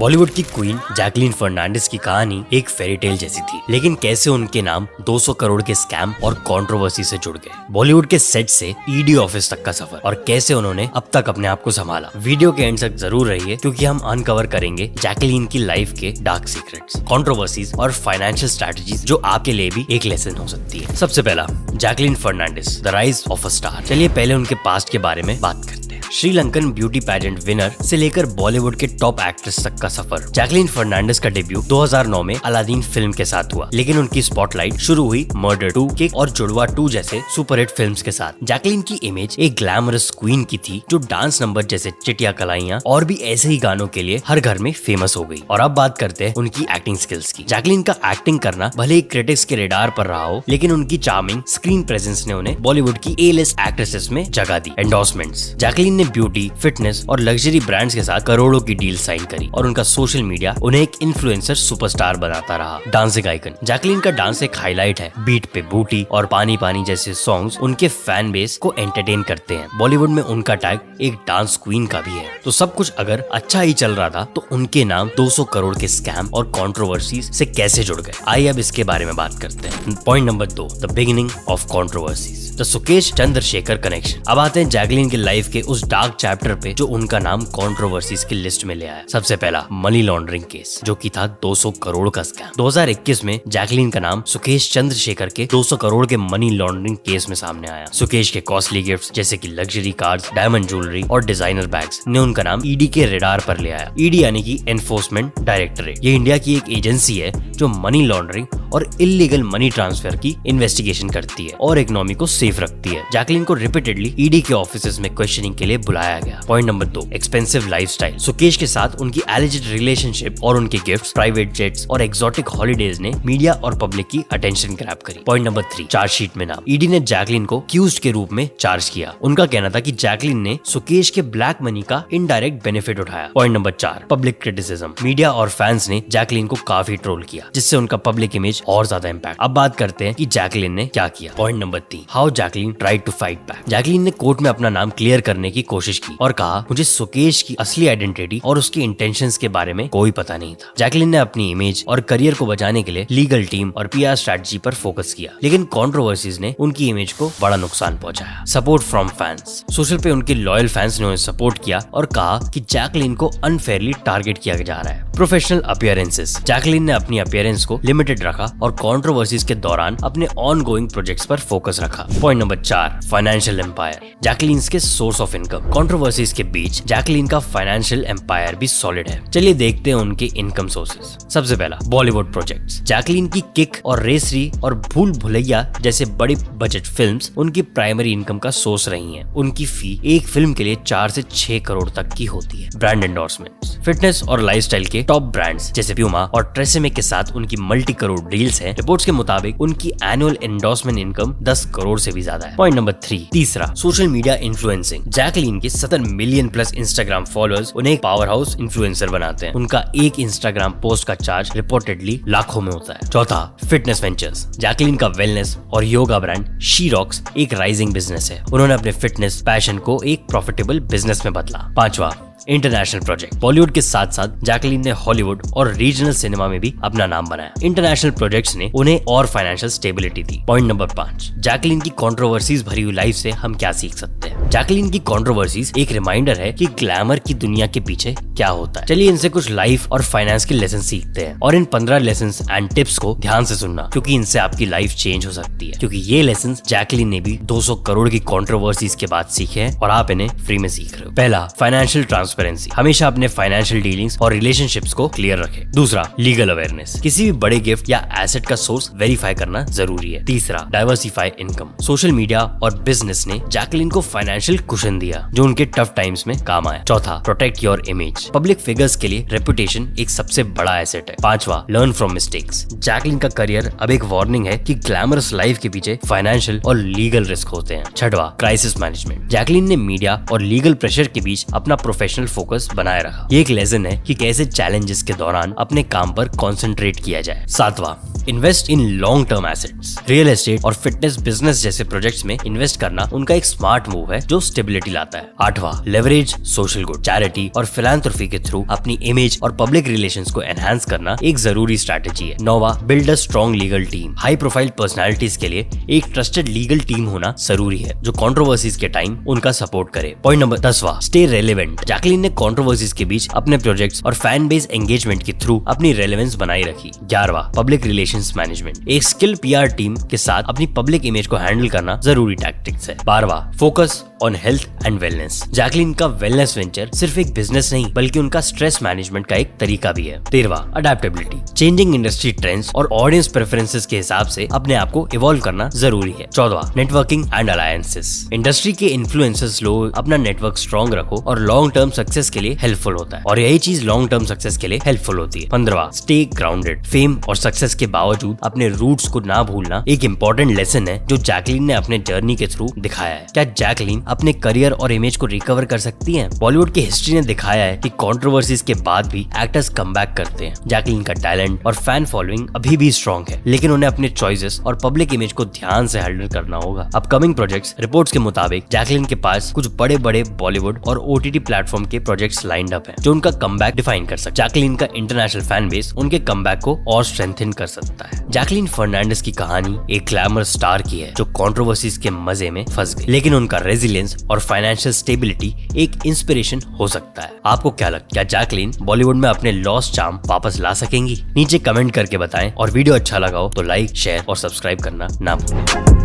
बॉलीवुड की queen Jacqueline Fernandes की कहानी एक फेरी टेल जैसी थी, लेकिन कैसे उनके नाम 200 करोड़ के स्कैम और कंट्रोवर्सी से जुड़ गए। बॉलीवुड के सेट से ईडी ऑफिस तक का सफर और कैसे उन्होंने अब तक अपने आप को संभाला। वीडियो के एंड तक जरूर रहिए क्योंकि हम अनकवर करेंगे जैकलीन की लाइफ के डार्क सीक्रेट्स, कंट्रोवर्सीज और फाइनेंशियल स्ट्रेटजीज जो आपके लिए भी एक लेसन हो सकती है। सबसे पहला, Jacqueline Fernandez, the rise of a star. चलिए पहले उनके पास्ट के बारे में बात करते हैं। श्रीलंकन ब्यूटी पैजेंट विनर से लेकर बॉलीवुड के टॉप एक्ट्रेस तक का सफर। जैकलीन फर्नांडिस का डेब्यू 2009 में अलादीन फिल्म के साथ हुआ, लेकिन उनकी स्पॉटलाइट शुरू हुई मर्डर 2, किक और जुड़वा 2 जैसे सुपरहिट फिल्म्स के साथ। जैकलीन की इमेज एक ग्लैमरस क्वीन की थी जो डांस नंबर जैसे चिटिया कलाइयां और भी ऐसे ही गानों के लिए हर घर में फेमस हो गई। और अब बात करते हैं उनकी एक्टिंग स्किल्स की। जैकलीन का एक्टिंग करना भले ही क्रिटिक्स के रेडार पर रहा हो, लेकिन उनकी चार्मिंग स्क्रीन प्रेजेंस ने उन्हें बॉलीवुड की A-लिस्ट एक्ट्रेसेस में जगह दी। एंडोर्समेंट्स, जैकलीन ने ब्यूटी, फिटनेस और लग्जरी ब्रांड्स के साथ करोड़ों की डील साइन करी और उनका सोशल मीडिया उन्हें एक इन्फ्लुएंसर सुपरस्टार बनाता रहा। डांसिंग आइकन, जैकलीन का डांस एक हाईलाइट है। बीट पे बूटी और पानी पानी जैसे सॉन्ग्स उनके फैन बेस को एंटरटेन करते हैं। बॉलीवुड में उनका टैग एक डांस क्वीन का भी है। तो सब कुछ अगर अच्छा ही चल रहा था तो उनके नाम 200 करोड़ के स्कैम और कंट्रोवर्सीज से कैसे जुड़ गए। आइए अब इसके बारे में बात करते हैं। Point number 2, the beginning of controversies, the Sukesh Chandrashekhar connection. अब आते हैं जैकलीन की लाइफ के उस डार्क चैप्टर पे जो उनका नाम कंट्रोवर्सीज की लिस्ट में ले आया। सबसे पहला, मनी लॉन्ड्रिंग केस, जो कि था 200 करोड़ का स्कैम। 2021 में जैकलीन का नाम सुकेश चंद्रशेखर के 200 करोड़ के मनी लॉन्ड्रिंग केस में सामने आया। सुकेश के कॉस्टली गिफ्ट्स जैसे कि लग्जरी कार्स, डायमंड ज्वेलरी और डिजाइनर बैग्स ने उनका नाम ईडी के रेडार पर ले आया। ईडी यानी कि एनफोर्समेंट डायरेक्टरेट, ये इंडिया की एक एजेंसी है जो मनी लॉन्ड्रिंग और इलीगल मनी ट्रांसफर की इन्वेस्टिगेशन करती है और इकोनॉमी को सेफ रखती है। जैकलीन को रिपीटेडली ईडी के ऑफिसेज में क्वेश्चनिंग के लिए बुलाया गया। Point number 2, expensive lifestyle. Sukesh के साथ उनकी एलिजेड रिलेशनशिप और उनके गिफ्ट्स, प्राइवेट जेट्स और एक्सोटिक हॉलिडेज ने मीडिया और पब्लिक की अटेंशन ग्रैब करी। पॉइंट नंबर 3, चार्जशीट में नाम। ईडी ने जैकलीन को अक्यूज्ड के रूप में चार्ज किया। उनका कहना था कि जैकलीन ने सुकेश के ब्लैक मनी का इनडायरेक्ट बेनिफिट उठाया। Point number 4, public criticism. Media और फैंस ने जैकलीन को काफी ट्रोल किया, जिससे उनका पब्लिक इमेज और ज्यादा इंपैक्ट। अब बात करते हैं कि जैकलीन ने क्या किया। Point number 3, how Jacqueline tried to fight back. Jacqueline ने कोर्ट में अपना नाम क्लियर करने की कोशिश की और कहा, मुझे सुकेश की असली आइडेंटिटी और उसकी इंटेंशंस के बारे में कोई पता नहीं था। जैकलीन ने अपनी इमेज और करियर को बचाने के लिए लीगल टीम और PR स्ट्रेटजी पर फोकस किया, लेकिन कंट्रोवर्सीज ने उनकी इमेज को बड़ा नुकसान पहुंचाया। सपोर्ट फ्रॉम फैंस, सोशल पे उनके लॉयल फैंस ने उन्हें सपोर्ट किया और कहा कि जैकलीन को अनफेयरली टारगेट किया जा रहा है। प्रोफेशनल अपीयरेंसेस, जैकलीन ने अपनी अपीयरेंस को लिमिटेड रखा और कंट्रोवर्सीज के दौरान अपने ऑनगोइंग प्रोजेक्ट्स पर फोकस रखा। Point number 4, financial empire, Jacqueline के सोर्स ऑफ इनकम। कंट्रोवर्सीज के बीच जैकलीन का फाइनेंशियल एम्पायर भी सॉलिड है। चलिए देखते हैं उनके इनकम सोर्सेज। सबसे पहला, बॉलीवुड प्रोजेक्ट्स। जैकलीन की किक और रेसरी और भूल भुलैया जैसे बड़ी बजट फिल्म्स उनकी प्राइमरी इनकम का सोर्स रही हैं। उनकी फी एक फिल्म के लिए 4 से 6 करोड़ तक की होती है। ब्रांड एंडोर्समेंट्स, फिटनेस और लाइफस्टाइल के टॉप ब्रांड्स जैसे प्यूमा और ट्रेसेमे के साथ उनकी मल्टी करोड़ डील्स हैं। रिपोर्ट्स के मुताबिक उनकी एनुअल एंडोर्समेंट इनकम 10 करोड़ से भी ज्यादा है। पॉइंट नंबर 3, तीसरा, सोशल मीडिया इन्फ्लुएंसिंग। जैकलीन के 70 मिलियन प्लस इंस्टाग्राम फॉलोअर्स उन्हें एक पावर हाउस इन्फ्लुएंसर बनाते हैं। उनका एक इंस्टाग्राम पोस्ट का चार्ज रिपोर्टेडली लाखों में होता है। चौथा, फिटनेस वेंचर्स। जैकलीन का वेलनेस और योगा ब्रांड शी रॉक्स एक राइजिंग बिजनेस है। उन्होंने अपने फिटनेस पैशन को एक प्रॉफिटेबल बिजनेस में बदला। पांचवा, इंटरनेशनल प्रोजेक्ट। बॉलीवुड के साथ साथ जैकलीन ने हॉलीवुड और रीजनल सिनेमा में भी अपना नाम बनाया। इंटरनेशनल प्रोजेक्ट्स ने उन्हें और फाइनेंशियल स्टेबिलिटी दी। पॉइंट नंबर 5, जैकलीन की कंट्रोवर्सीज भरी हुई लाइफ से हम क्या सीख सकते हैं। जैकलीन की कंट्रोवर्सीज एक रिमाइंडर है कि ग्लैमर की दुनिया के पीछे क्या होता है। चलिए इनसे कुछ लाइफ और फाइनेंस के लेसन सीखते हैं और इन 15 लेसन एंड टिप्स को ध्यान से सुनना, क्योंकि इनसे आपकी लाइफ चेंज हो सकती है। क्योंकि ये लेसन जैकलीन ने भी 200 करोड़ की कंट्रोवर्सीज के बाद सीखे हैं और आप इन्हें फ्री में सीख रहे हो। पहला, फाइनेंशियल ट्रांसपेरेंसी, हमेशा अपने फाइनेंशियल डीलिंग्स और रिलेशनशिप्स को क्लियर रखें। दूसरा, लीगल अवेयरनेस, किसी भी बड़े गिफ्ट या एसेट का सोर्स वेरीफाई करना जरूरी है। तीसरा, डाइवर्सिफाई इनकम, सोशल मीडिया और बिजनेस ने जैकलीन को फाइनेंशियल कुशन दिया जो उनके टफ टाइम्स में काम आया। चौथा, protect your image, public figures के लिए रेपुटेशन एक सबसे बड़ा एसेट है। पांचवा, लर्न फ्रॉम मिस्टेक्स, जैकलीन का करियर अब एक वार्निंग है कि ग्लैमरस लाइफ के पीछे फाइनेंशियल और लीगल रिस्क होते हैं। छठवा, क्राइसिस मैनेजमेंट, जैकलीन ने मीडिया और लीगल प्रेशर के बीच अपना प्रोफेशनल फोकस बनाए रखा। ये एक लेसन है कि कैसे चैलेंजेस के दौरान अपने काम पर कंसंट्रेट किया जाए। सातवां, invest in long term assets. Real estate और फिटनेस बिजनेस जैसे प्रोजेक्ट्स में इन्वेस्ट करना उनका एक स्मार्ट मूव है जो स्टेबिलिटी लाता है। 8वां, लेवरेज सोशल गुड। चैरिटी और फिलैंथ्रोपी के थ्रू अपनी इमेज और पब्लिक रिलेशंस को एनहांस करना एक जरूरी स्ट्रैटेजी है। 9वां, build a strong legal team. High profile personalities के लिए एक ट्रस्टेड लीगल टीम होना जरूरी है जो कंट्रोवर्सीज के टाइम उनका सपोर्ट करे। पॉइंट नंबर 10वां, स्टे रेलेवेंट। जैकलीन ने कंट्रोवर्सीज के बीच अपने प्रोजेक्ट्स और फैन बेस एंगेजमेंट के थ्रू अपनी रेलेवेंस बनाई रखी। 11वां, पब्लिक रिलेशंस मैनेजमेंट। एक स्किल पीआर टीम के साथ अपनी पब्लिक इमेज को हैंडल करना जरूरी टैक्टिक्स है। 12वां, focus on health and wellness. Jacqueline का वेलनेस वेंचर सिर्फ एक बिजनेस नहीं बल्कि उनका स्ट्रेस मैनेजमेंट का एक तरीका भी है। 13वां, अडेप्टेबिलिटी। चेंजिंग इंडस्ट्री ट्रेंड्स और ऑडियंस प्रेफरेंसेस के हिसाब से अपने आप को इवॉल्व करना जरूरी है। 14वां, नेटवर्किंग एंड अलायंसेस। इंडस्ट्री के इन्फ्लुएंसर्स लोग अपना नेटवर्क स्ट्रॉन्ग रखो और लॉन्ग टर्म सक्सेस के लिए हेल्पफुल होता है और यही चीज लॉन्ग टर्म सक्सेस के लिए हेल्पफुल होती है। 15वां, स्टे ग्राउंडेड। फेम और सक्सेस के बावजूद अपने रूट्स को ना भूलना एक इंपॉर्टेंट लेसन है जो जैकलीन ने अपने जर्नी के थ्रू दिखाया है। क्या जैकलीन अपने करियर और इमेज को रिकवर कर सकती हैं? बॉलीवुड की हिस्ट्री ने दिखाया है कि कंट्रोवर्सीज के बाद भी एक्टर्स कमबैक करते हैं। जैकलीन का टैलेंट और फैन फॉलोइंग अभी भी स्ट्रॉन्ग है लेकिन उन्हें अपने चॉइसेस और पब्लिक इमेज को ध्यान से हैंडल करना होगा। अपकमिंग प्रोजेक्ट्स रिपोर्ट्स के मुताबिक जैकलीन के पास कुछ बड़े बड़े बॉलीवुड और ओटीटी प्लेटफॉर्म के प्रोजेक्ट्स लाइंड अप हैं जो उनका कमबैक डिफाइन कर सकते हैं। जैकलीन का इंटरनेशनल फैन बेस उनके कमबैक को और स्ट्रेंथन कर सकता है। जैकलीन फर्नांडिस की कहानी एक ग्लैमर स्टार की है जो कंट्रोवर्सीज के मजे में फंस गई लेकिन उनका रेजिलियंस और फाइनेंशियल स्टेबिलिटी एक इंस्पिरेशन हो सकता है। आपको क्या लगता है, क्या जैकलीन बॉलीवुड में अपने लॉस्ट चार्म वापस ला सकेंगी? नीचे कमेंट करके बताएं और वीडियो अच्छा लगा हो तो लाइक, शेयर और सब्सक्राइब करना ना भूलें।